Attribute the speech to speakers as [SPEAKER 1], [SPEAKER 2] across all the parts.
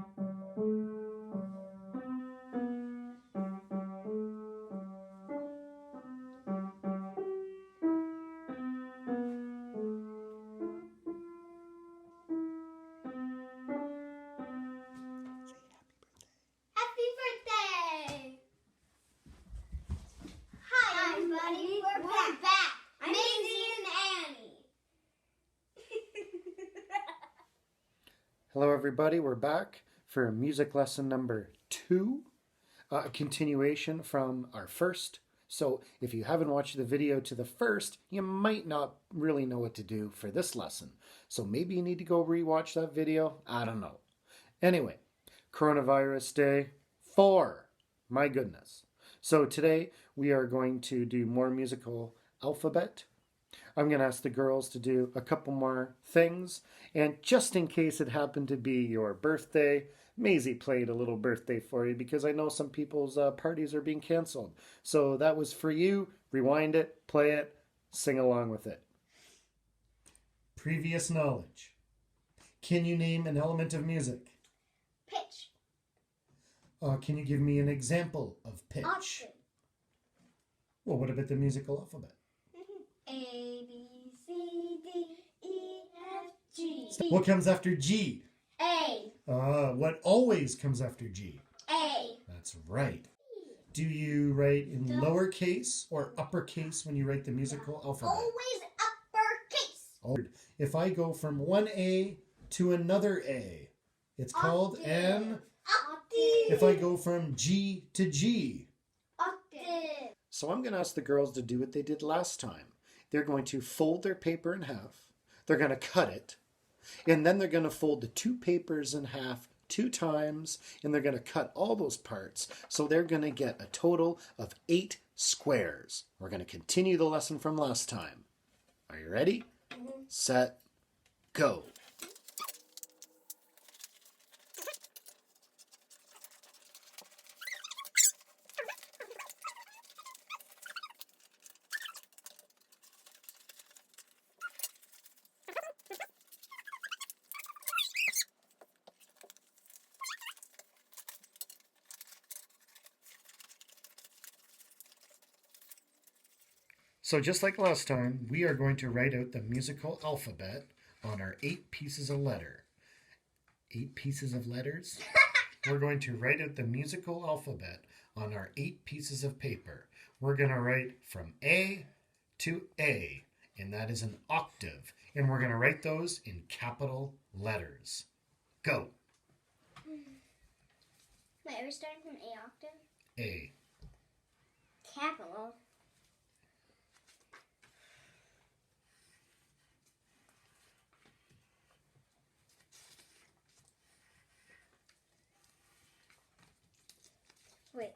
[SPEAKER 1] Happy birthday! Hi, everybody. We're back. I'm Maisie and Annie.
[SPEAKER 2] Hello everybody, we're back for music lesson number 2, a continuation from our first. So if you haven't watched the video to the first, you might not really know what to do for this lesson. So maybe you need to go rewatch that video, I don't know. Anyway, Coronavirus Day 4, my goodness. So today we are going to do more musical alphabet. I'm going to ask the girls to do a couple more things. And just in case it happened to be your birthday, Maisie played a little birthday for you because I know some people's parties are being canceled. So that was for you. Rewind it, play it, sing along with it. Previous knowledge. Can you name an element of music?
[SPEAKER 1] Pitch.
[SPEAKER 2] Can you give me an example of pitch?
[SPEAKER 1] Octave.
[SPEAKER 2] Well, what about the musical alphabet?
[SPEAKER 1] A, B, C, D, E, F, G.
[SPEAKER 2] What comes after G?
[SPEAKER 1] A.
[SPEAKER 2] What always comes after G?
[SPEAKER 1] A.
[SPEAKER 2] That's right. Do you write in lowercase or uppercase when you write the musical alphabet?
[SPEAKER 1] Always uppercase.
[SPEAKER 2] If I go from one A to another A, it's called an
[SPEAKER 1] Octave.
[SPEAKER 2] If I go from G to G.
[SPEAKER 1] Octave.
[SPEAKER 2] So I'm going to ask the girls to do what they did last time. They're going to fold their paper in half. They're going to cut it. And then they're going to fold the 2 papers in half 2 times. And they're going to cut all those parts. So they're going to get a total of 8 squares. We're going to continue the lesson from last time. Are you ready? Set, go. So just like last time, we are going to write out the musical alphabet on our 8 pieces of letter. 8 pieces of letters? We're going to write out the musical alphabet on our 8 pieces of paper. We're going to write from A to A, and that is an octave. And we're going to write those in capital letters. Go.
[SPEAKER 1] Wait, are we starting from A octave?
[SPEAKER 2] A.
[SPEAKER 1] Capital. Wait.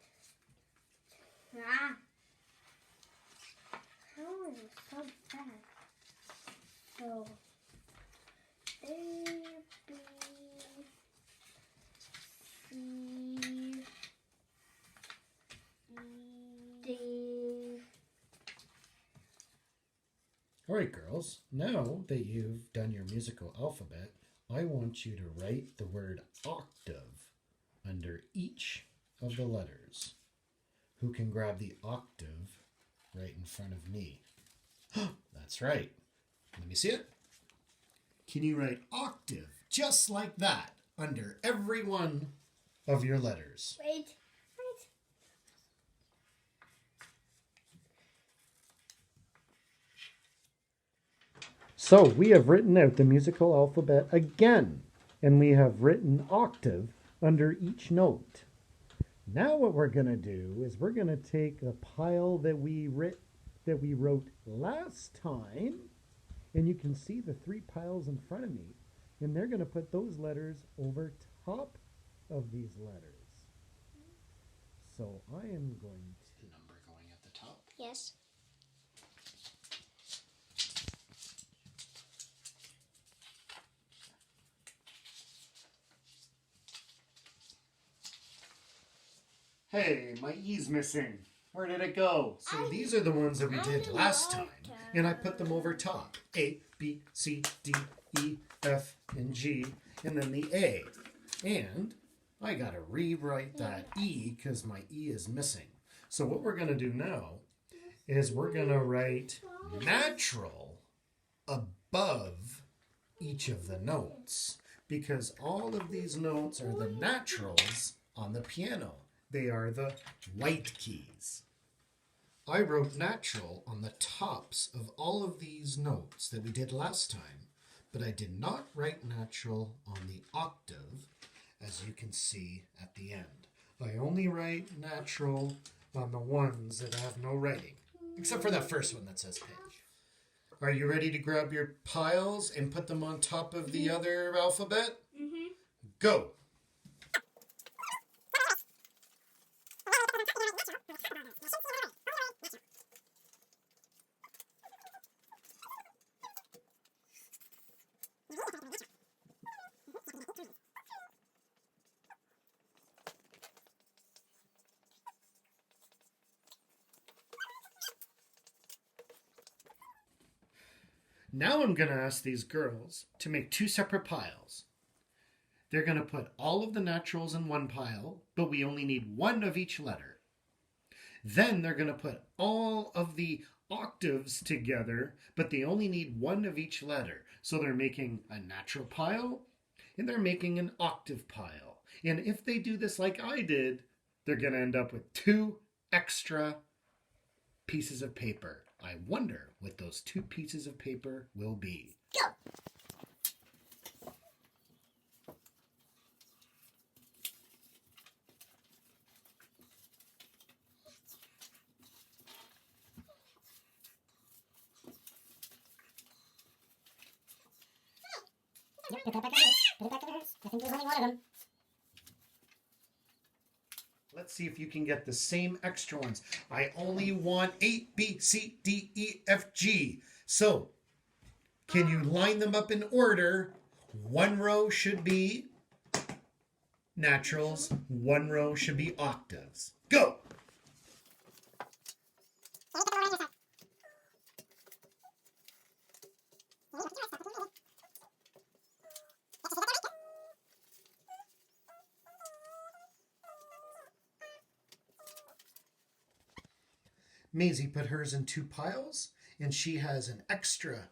[SPEAKER 1] Ah. How is it so fast? So, A, B, C, D.
[SPEAKER 2] All right, girls. Now that you've done your musical alphabet, I want you to write the word octave under each of the letters. Who can grab the octave right in front of me? That's right. Let me see it. Can you write octave just like that under every one of your letters?
[SPEAKER 1] Wait.
[SPEAKER 2] So we have written out the musical alphabet again, and we have written octave under each note. Now what we're going to do is we're going to take a pile that we wrote last time, and you can see the 3 piles in front of me, and they're going to put those letters over top of these letters. So I am going to... Number going at the top?
[SPEAKER 1] Yes.
[SPEAKER 2] Hey, my E's missing. Where did it go? So these are the ones that we did last time, and I put them over top. A, B, C, D, E, F, and G, and then the A. And I got to rewrite that E because my E is missing. So what we're going to do now is we're going to write natural above each of the notes because all of these notes are the naturals on the piano. They are the white keys. I wrote natural on the tops of all of these notes that we did last time, but I did not write natural on the octave, as you can see at the end. I only write natural on the ones that have no writing, except for that first one that says pitch. Are you ready to grab your piles and put them on top of the other alphabet? Mm-hmm. Go! Now I'm going to ask these girls to make two separate piles. They're going to put all of the naturals in one pile, but we only need one of each letter. Then they're going to put all of the octaves together, but they only need one of each letter. So they're making a natural pile, and they're making an octave pile. And if they do this like I did, they're going to end up with two extra pieces of paper. I wonder what those two pieces of paper will be.
[SPEAKER 1] Go!
[SPEAKER 3] Yep, put it back in there. Put it back in hers. I think there's only one of them.
[SPEAKER 2] Let's see if you can get the same extra ones. I only want A, B, C, D, E, F, G. So, can you line them up in order? One row should be naturals. One row should be octaves. Go! Maisie put hers in two piles, and she has an extra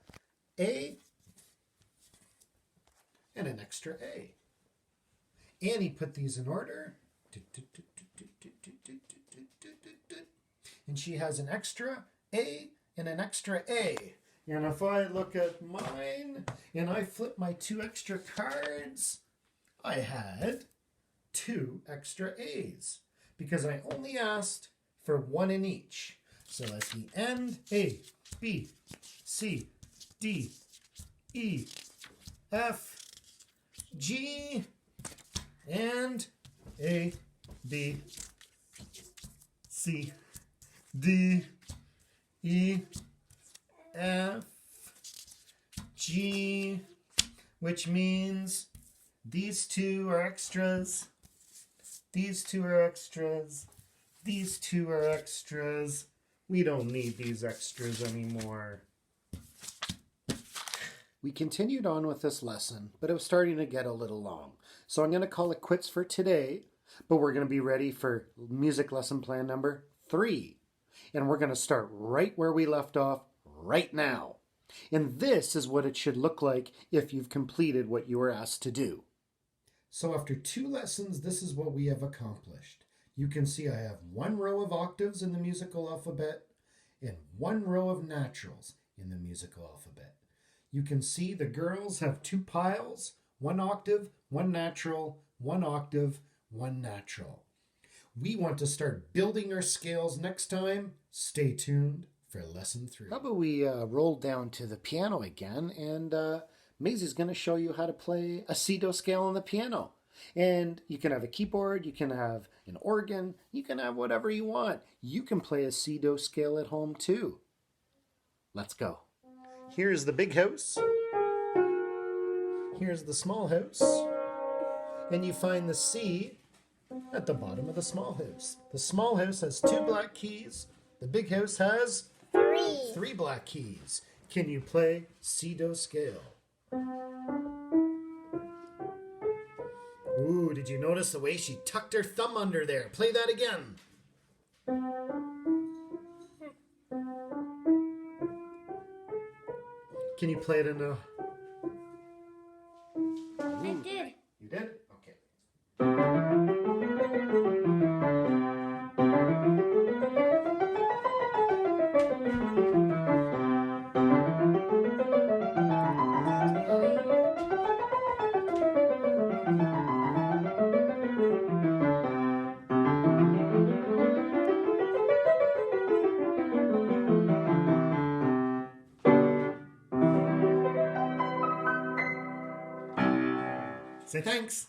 [SPEAKER 2] A and an extra A. Annie put these in order, and she has an extra A and an extra A. And if I look at mine, and I flip my two extra cards, I had two extra A's, because I only asked for one in each. So at the end, A, B, C, D, E, F, G, and A, B, C, D, E, F, G, which means these two are extras, these two are extras, these two are extras. We don't need these extras anymore. We continued on with this lesson, but it was starting to get a little long. So I'm going to call it quits for today, but we're going to be ready for music lesson plan number 3. And we're going to start right where we left off right now. And this is what it should look like if you've completed what you were asked to do. So after 2 lessons, this is what we have accomplished. You can see I have 1 row of octaves in the musical alphabet and 1 row of naturals in the musical alphabet. You can see the girls have 2 piles, 1 octave, 1 natural, 1 octave, 1 natural. We want to start building our scales next time. Stay tuned for lesson 3. How about we roll down to the piano again, and Maisie's going to show you how to play a C-do scale on the piano. And you can have a keyboard, you can have an organ, you can have whatever you want. You can play a C-do scale at home too. Let's go. Here's the big house. Here's the small house. And you find the C at the bottom of the small house. The small house has 2 black keys. The big house has 3 black keys. Can you play C-do scale? Ooh. Ooh, did you notice the way she tucked her thumb under there? Play that again. Can you play it in a...
[SPEAKER 1] I did.
[SPEAKER 2] You did? Okay. Say thanks.